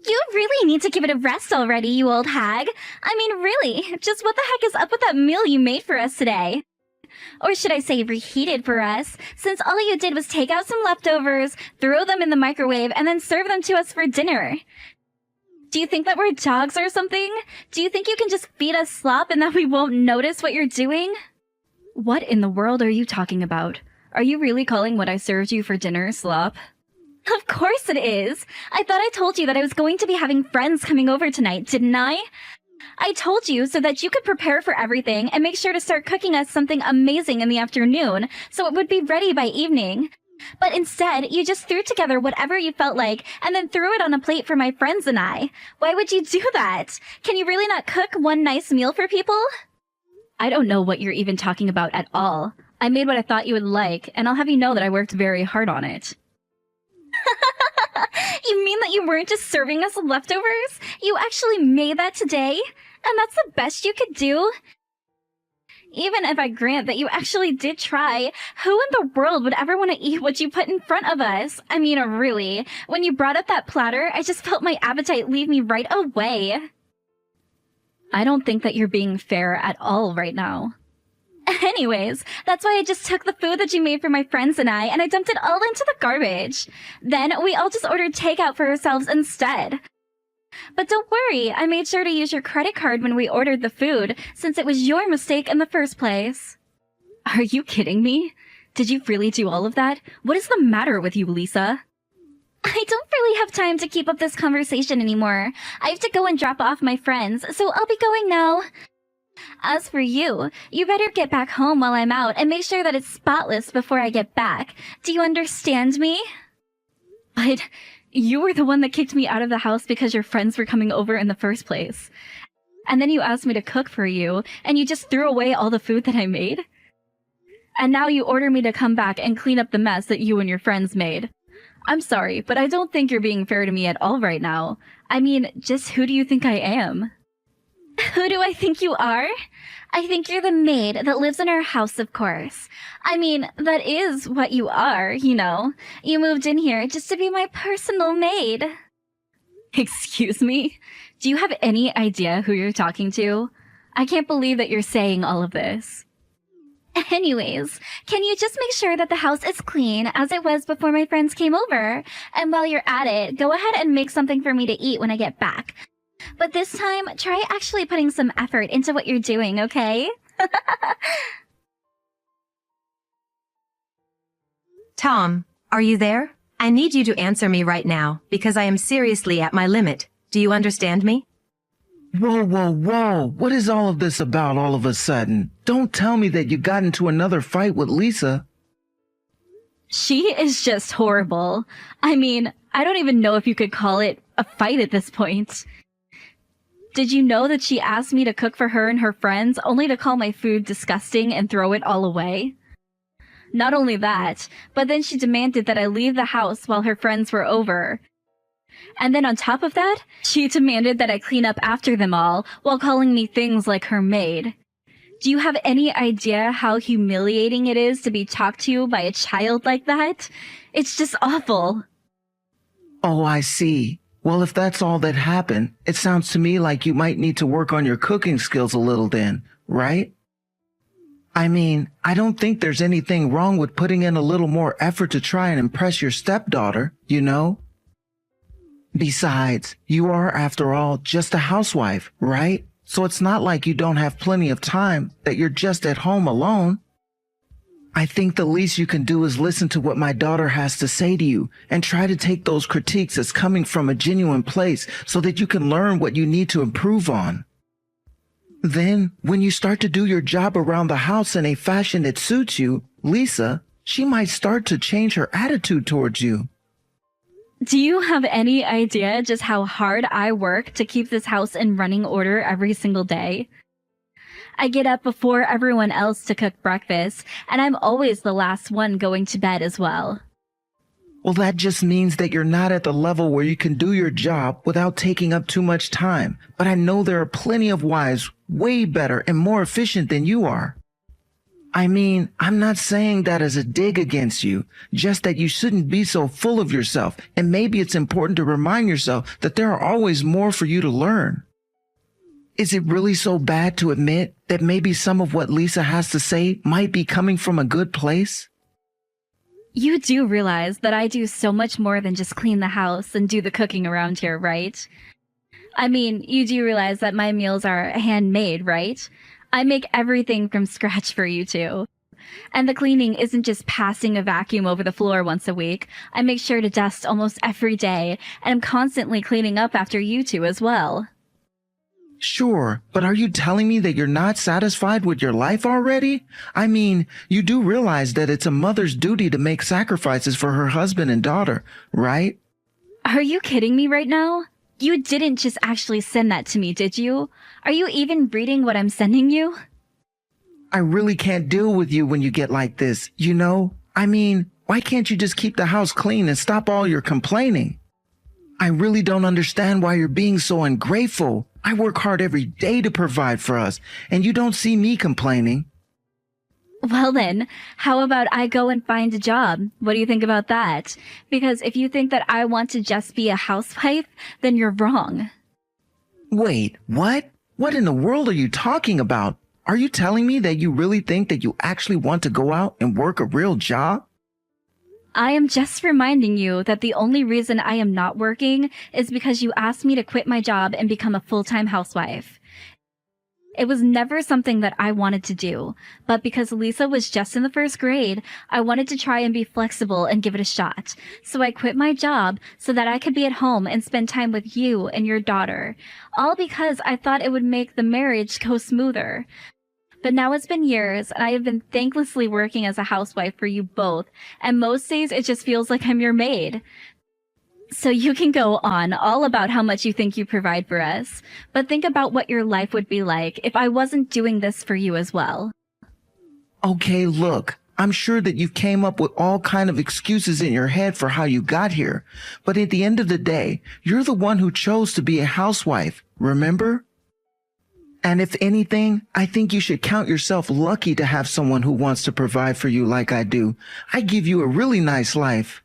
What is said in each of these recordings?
You really need to give it a rest already, you old hag. I mean, really, just what the heck is up with that meal you made for us today? Or should I say reheated for us, since all you did was take out some leftovers, throw them in the microwave, and then serve them to us for dinner. Do you think that we're dogs or something? Do you think you can just feed us slop and that we won't notice what you're doing? What in the world are you talking about? Are you really calling what I served you for dinner slop? Of course it is. I thought I told you that I was going to be having friends coming over tonight, didn't I? I told you so that you could prepare for everything and make sure to start cooking us something amazing in the afternoon so it would be ready by evening. But instead, you just threw together whatever you felt like and then threw it on a plate for my friends and I. Why would you do that? Can you really not cook one nice meal for people? I don't know what you're even talking about at all. I made what I thought you would like, and I'll have you know that I worked very hard on it. You mean that you weren't just serving us leftovers? You actually made that today? And that's the best you could do? Even if I grant that you actually did try, who in the world would ever want to eat what you put in front of us? I mean, really, when you brought up that platter, I just felt my appetite leave me right away. I don't think that you're being fair at all right now. Anyways, that's why I just took the food that you made for my friends and I dumped it all into the garbage. Then we all just ordered takeout for ourselves instead. But don't worry, I made sure to use your credit card when we ordered the food, since it was your mistake in the first place. Are you kidding me? Did you really do all of that? What is the matter with you, Lisa? I don't really have time to keep up this conversation anymore. I have to go and drop off my friends, so I'll be going now. As for you, you better get back home while I'm out and make sure that it's spotless before I get back. Do you understand me? But you were the one that kicked me out of the house because your friends were coming over in the first place. And then you asked me to cook for you, and you just threw away all the food that I made? And now you order me to come back and clean up the mess that you and your friends made. I'm sorry, but I don't think you're being fair to me at all right now. I mean, just who do you think I am? Who do I think you are? I think you're the maid that lives in our house, of course. I mean, that is what you are, you know. You moved in here just to be my personal maid. Excuse me? Do you have any idea who you're talking to? I can't believe that you're saying all of this. Anyways, can you just make sure that the house is clean as it was before my friends came over? And while you're at it, go ahead and make something for me to eat when I get back. But this time, try actually putting some effort into what you're doing, okay? Tom, are you there? I need you to answer me right now, because I am seriously at my limit. Do you understand me? Whoa, whoa, whoa. What is all of this about all of a sudden? Don't tell me that you got into another fight with Lisa. She is just horrible. I mean, I don't even know if you could call it a fight at this point. Did you know that she asked me to cook for her and her friends, only to call my food disgusting and throw it all away? Not only that, but then she demanded that I leave the house while her friends were over. And then on top of that, she demanded that I clean up after them all while calling me things like her maid. Do you have any idea how humiliating it is to be talked to by a child like that? It's just awful. Oh, I see. Well, if that's all that happened, it sounds to me like you might need to work on your cooking skills a little then, right? I mean, I don't think there's anything wrong with putting in a little more effort to try and impress your stepdaughter, you know? Besides, you are, after all, just a housewife, right? So it's not like you don't have plenty of time, that you're just at home alone. I think the least you can do is listen to what my daughter has to say to you and try to take those critiques as coming from a genuine place so that you can learn what you need to improve on. Then, when you start to do your job around the house in a fashion that suits you, Lisa, she might start to change her attitude towards you. Do you have any idea just how hard I work to keep this house in running order every single day? I get up before everyone else to cook breakfast, and I'm always the last one going to bed as well. Well, that just means that you're not at the level where you can do your job without taking up too much time. But I know there are plenty of wives way better and more efficient than you are. I mean, I'm not saying that as a dig against you, just that you shouldn't be so full of yourself, and maybe it's important to remind yourself that there are always more for you to learn. Is it really so bad to admit that maybe some of what Lisa has to say might be coming from a good place? You do realize that I do so much more than just clean the house and do the cooking around here, right? I mean, you do realize that my meals are handmade, right? I make everything from scratch for you two. And the cleaning isn't just passing a vacuum over the floor once a week. I make sure to dust almost every day, and I'm constantly cleaning up after you two as well. Sure, but are you telling me that you're not satisfied with your life already? I mean, you do realize that it's a mother's duty to make sacrifices for her husband and daughter, right? Are you kidding me right now? You didn't just actually send that to me, did you? Are you even reading what I'm sending you? I really can't deal with you when you get like this, you know? I mean, why can't you just keep the house clean and stop all your complaining? I really don't understand why you're being so ungrateful. I work hard every day to provide for us, and you don't see me complaining. Well then, how about I go and find a job? What do you think about that? Because if you think that I want to just be a housewife, then you're wrong. Wait, what? What in the world are you talking about? Are you telling me that you really think that you actually want to go out and work a real job? I am just reminding you that the only reason I am not working is because you asked me to quit my job and become a full-time housewife. It was never something that I wanted to do, but because Lisa was just in the first grade, I wanted to try and be flexible and give it a shot. So I quit my job so that I could be at home and spend time with you and your daughter, all because I thought it would make the marriage go smoother. But now it's been years, and I have been thanklessly working as a housewife for you both, and most days it just feels like I'm your maid. So you can go on all about how much you think you provide for us, but think about what your life would be like if I wasn't doing this for you as well. Okay, look, I'm sure that you came up with all kind of excuses in your head for how you got here, but at the end of the day, you're the one who chose to be a housewife, remember? And if anything, I think you should count yourself lucky to have someone who wants to provide for you like I do. I give you a really nice life.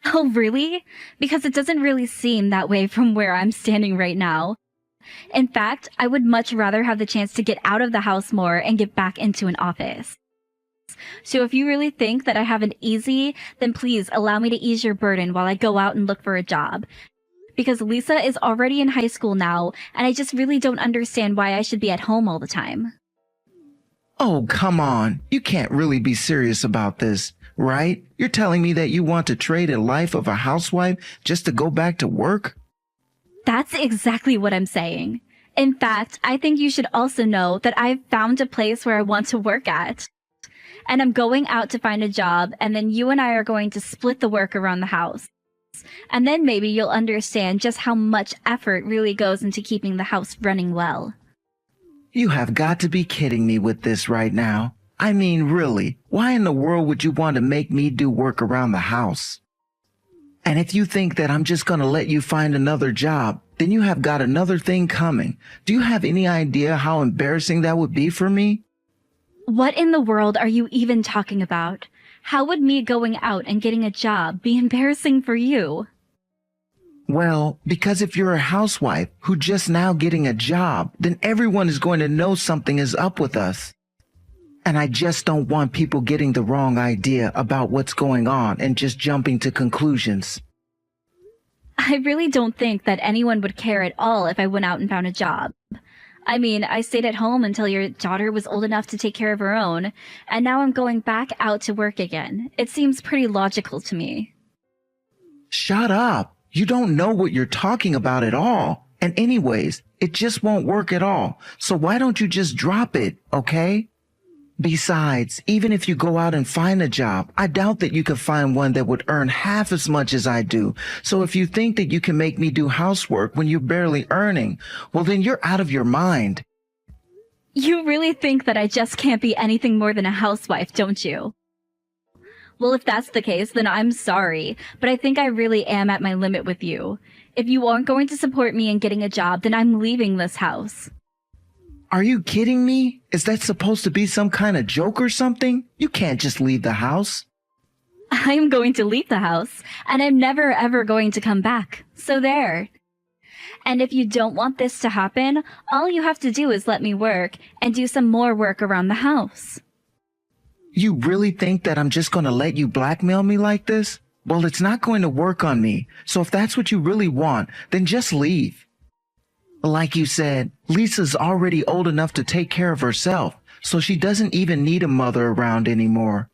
Oh, really? Because it doesn't really seem that way from where I'm standing right now. In fact, I would much rather have the chance to get out of the house more and get back into an office. So if you really think that I have it easy, then please allow me to ease your burden while I go out and look for a job. Because Lisa is already in high school now, and I just really don't understand why I should be at home all the time. Oh, come on. You can't really be serious about this, right? You're telling me that you want to trade a life of a housewife just to go back to work? That's exactly what I'm saying. In fact, I think you should also know that I've found a place where I want to work at. And I'm going out to find a job, and then you and I are going to split the work around the house. And then maybe you'll understand just how much effort really goes into keeping the house running well. You have got to be kidding me with this right now. I mean, really, why in the world would you want to make me do work around the house? And if you think that I'm just going to let you find another job, then you have got another thing coming. Do you have any idea how embarrassing that would be for me? What in the world are you even talking about? How would me going out and getting a job be embarrassing for you? Well, because if you're a housewife who just now getting a job, then everyone is going to know something is up with us. And I just don't want people getting the wrong idea about what's going on and just jumping to conclusions. I really don't think that anyone would care at all if I went out and found a job. I mean, I stayed at home until your daughter was old enough to take care of her own, and now I'm going back out to work again. It seems pretty logical to me. Shut up. You don't know what you're talking about at all. And anyways, it just won't work at all. So why don't you just drop it, okay? Besides, even if you go out and find a job, I doubt that you could find one that would earn half as much as I do. So if you think that you can make me do housework when you're barely earning, well, then you're out of your mind. You really think that I just can't be anything more than a housewife, don't you? Well, if that's the case, then I'm sorry, but I think I really am at my limit with you. If you aren't going to support me in getting a job, then I'm leaving this house. Are you kidding me? Is that supposed to be some kind of joke or something? You can't just leave the house. I'm going to leave the house, and I'm never ever going to come back. So there. And if you don't want this to happen, all you have to do is let me work and do some more work around the house. You really think that I'm just going to let you blackmail me like this? Well, it's not going to work on me. So if that's what you really want, then just leave. Like you said, Lisa's already old enough to take care of herself, so she doesn't even need a mother around anymore.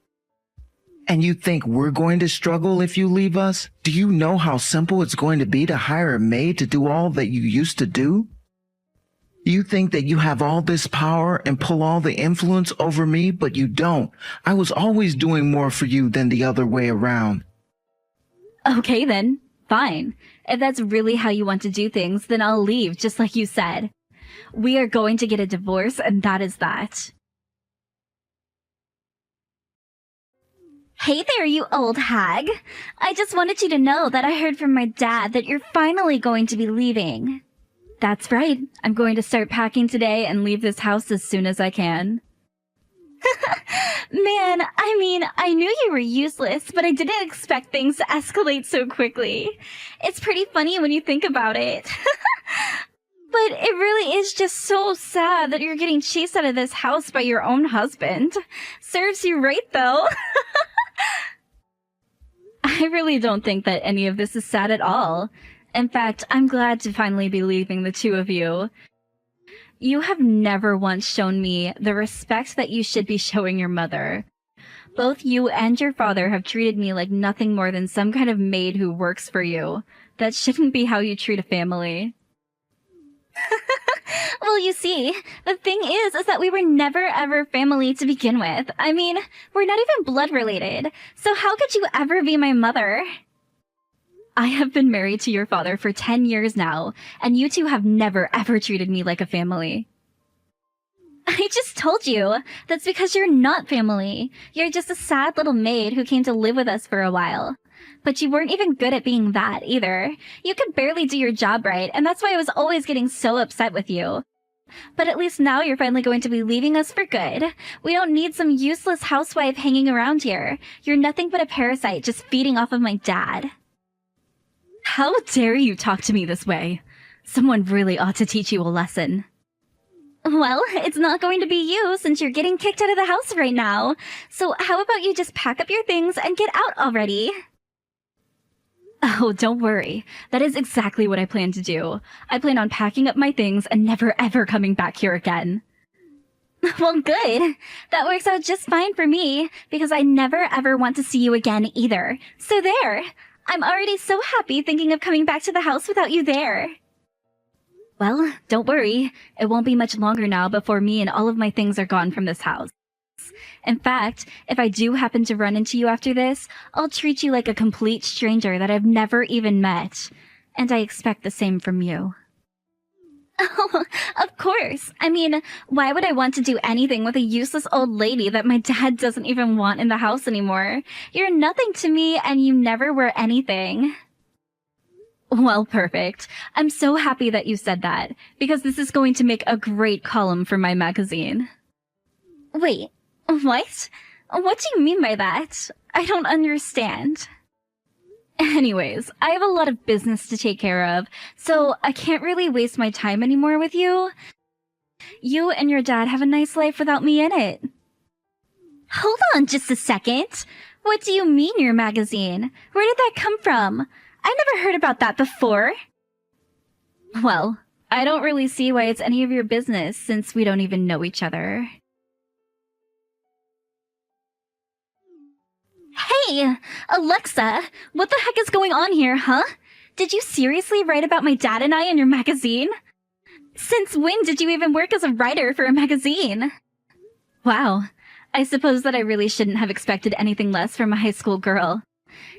And you think we're going to struggle if you leave us? Do you know how simple it's going to be to hire a maid to do all that you used to do? You think that you have all this power and pull all the influence over me, but you don't. I was always doing more for you than the other way around. Okay then, fine. If that's really how you want to do things, then I'll leave, just like you said. We are going to get a divorce, and that is that. Hey there, you old hag. I just wanted you to know that I heard from my dad that you're finally going to be leaving. That's right. I'm going to start packing today and leave this house as soon as I can. Man, I knew you were useless, but I didn't expect things to escalate so quickly. It's pretty funny when you think about it. But it really is just so sad that you're getting chased out of this house by your own husband. Serves you right, though. I really don't think that any of this is sad at all. In fact, I'm glad to finally be leaving the two of you. You have never once shown me the respect that you should be showing your mother. Both you and your father have treated me like nothing more than some kind of maid who works for you. That shouldn't be how you treat a family. Well, you see, the thing is that we were never ever family to begin with. We're not even blood related, so how could you ever be my mother? I have been married to your father for 10 years now, and you two have never ever treated me like a family. I just told you. That's because you're not family. You're just a sad little maid who came to live with us for a while. But you weren't even good at being that, either. You could barely do your job right, and that's why I was always getting so upset with you. But at least now you're finally going to be leaving us for good. We don't need some useless housewife hanging around here. You're nothing but a parasite just feeding off of my dad. How dare you talk to me this way? Someone really ought to teach you a lesson. Well, it's not going to be you since you're getting kicked out of the house right now. So how about you just pack up your things and get out already? Oh, don't worry. That is exactly what I plan to do. I plan on packing up my things and never ever coming back here again. Well, good. That works out just fine for me, because I never ever want to see you again either. So there. I'm already so happy thinking of coming back to the house without you there. Well, don't worry. It won't be much longer now before me and all of my things are gone from this house. In fact, if I do happen to run into you after this, I'll treat you like a complete stranger that I've never even met. And I expect the same from you. Oh, of course. Why would I want to do anything with a useless old lady that my dad doesn't even want in the house anymore? You're nothing to me, and you never were anything. Well, perfect. I'm so happy that you said that, because this is going to make a great column for my magazine. Wait, what? What do you mean by that? I don't understand. Anyways, I have a lot of business to take care of, so I can't really waste my time anymore with you. You and your dad have a nice life without me in it. Hold on just a second. What do you mean your magazine? Where did that come from? I never heard about that before. Well, I don't really see why it's any of your business since we don't even know each other. Hey, Alexa, what the heck is going on here, huh? Did you seriously write about my dad and I in your magazine? Since when did you even work as a writer for a magazine? Wow, I suppose that I really shouldn't have expected anything less from a high school girl.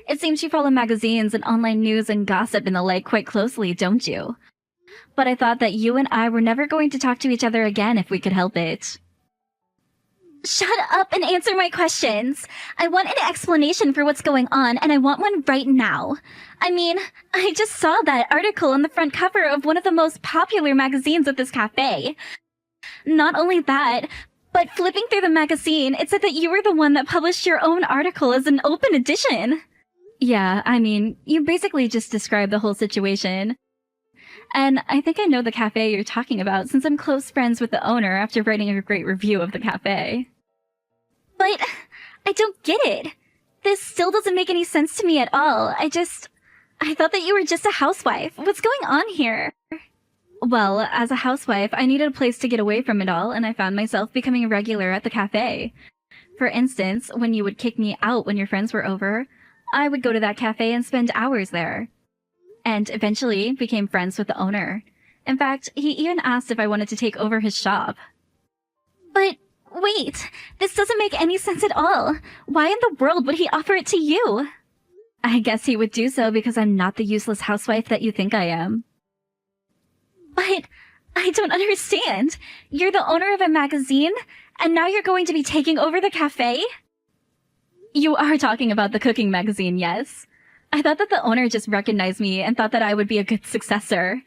It seems you follow magazines and online news and gossip and the like quite closely, don't you? But I thought that you and I were never going to talk to each other again if we could help it. Shut up and answer my questions. I want an explanation for what's going on, and I want one right now. I just saw that article on the front cover of one of the most popular magazines at this cafe. Not only that, but flipping through the magazine, it said that you were the one that published your own article as an open edition. Yeah, I mean, you basically just described the whole situation. And I think I know the cafe you're talking about since I'm close friends with the owner after writing a great review of the cafe. But I don't get it. This still doesn't make any sense to me at all. I thought that you were just a housewife. What's going on here? Well, as a housewife, I needed a place to get away from it all, and I found myself becoming a regular at the cafe. For instance, when you would kick me out when your friends were over, I would go to that cafe and spend hours there. And eventually became friends with the owner. In fact, he even asked if I wanted to take over his shop. But wait, this doesn't make any sense at all. Why in the world would he offer it to you? I guess he would do so because I'm not the useless housewife that you think I am. But I don't understand. You're the owner of a magazine, and now you're going to be taking over the cafe? You are talking about the cooking magazine, yes. I thought that the owner just recognized me and thought that I would be a good successor.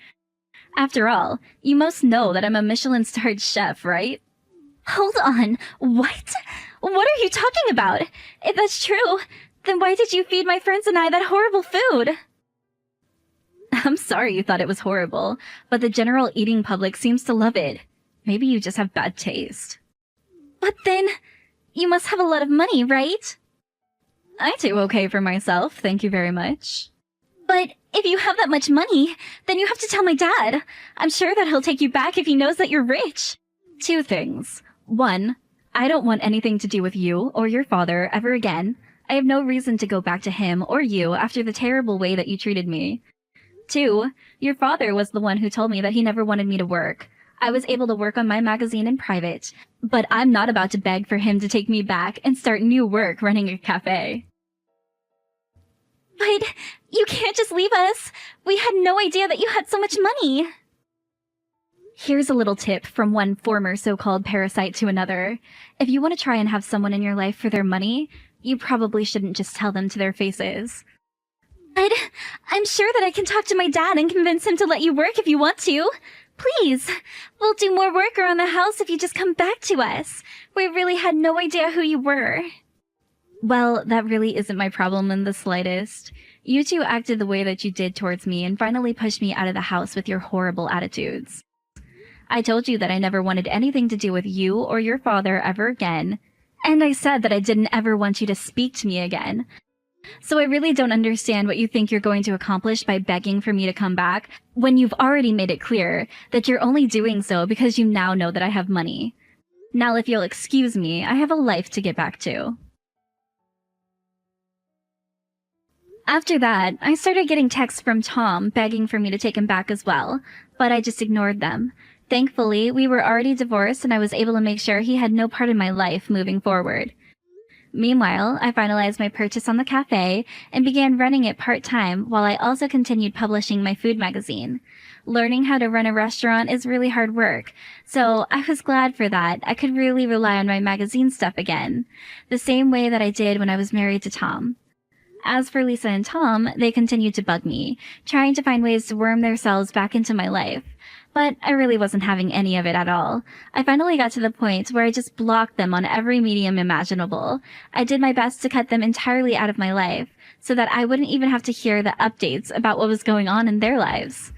After all, you most know that I'm a Michelin-starred chef, right? Hold on, what? What are you talking about? If that's true, then why did you feed my friends and I that horrible food? I'm sorry you thought it was horrible, but the general eating public seems to love it. Maybe you just have bad taste. But then, you must have a lot of money, right? I do okay for myself, thank you very much. But if you have that much money, then you have to tell my dad. I'm sure that he'll take you back if he knows that you're rich. 2 things. 1, I don't want anything to do with you or your father ever again. I have no reason to go back to him or you after the terrible way that you treated me. 2, your father was the one who told me that he never wanted me to work. I was able to work on my magazine in private, but I'm not about to beg for him to take me back and start new work running a cafe. But you can't just leave us. We had no idea that you had so much money. Here's a little tip from one former so-called parasite to another. If you want to try and have someone in your life for their money, you probably shouldn't just tell them to their faces. But I'm sure that I can talk to my dad and convince him to let you work if you want to. Please, we'll do more work around the house if you just come back to us. We really had no idea who you were. Well, that really isn't my problem in the slightest. You two acted the way that you did towards me and finally pushed me out of the house with your horrible attitudes. I told you that I never wanted anything to do with you or your father ever again, and I said that I didn't ever want you to speak to me again. So I really don't understand what you think you're going to accomplish by begging for me to come back when you've already made it clear that you're only doing so because you now know that I have money. Now, if you'll excuse me, I have a life to get back to. After that, I started getting texts from Tom begging for me to take him back as well, but I just ignored them. Thankfully, we were already divorced and I was able to make sure he had no part in my life moving forward. Meanwhile, I finalized my purchase on the cafe and began running it part-time while I also continued publishing my food magazine. Learning how to run a restaurant is really hard work, so I was glad for that. I could really rely on my magazine stuff again, the same way that I did when I was married to Tom. As for Lisa and Tom, they continued to bug me, trying to find ways to worm themselves back into my life. But I really wasn't having any of it at all. I finally got to the point where I just blocked them on every medium imaginable. I did my best to cut them entirely out of my life, so that I wouldn't even have to hear the updates about what was going on in their lives.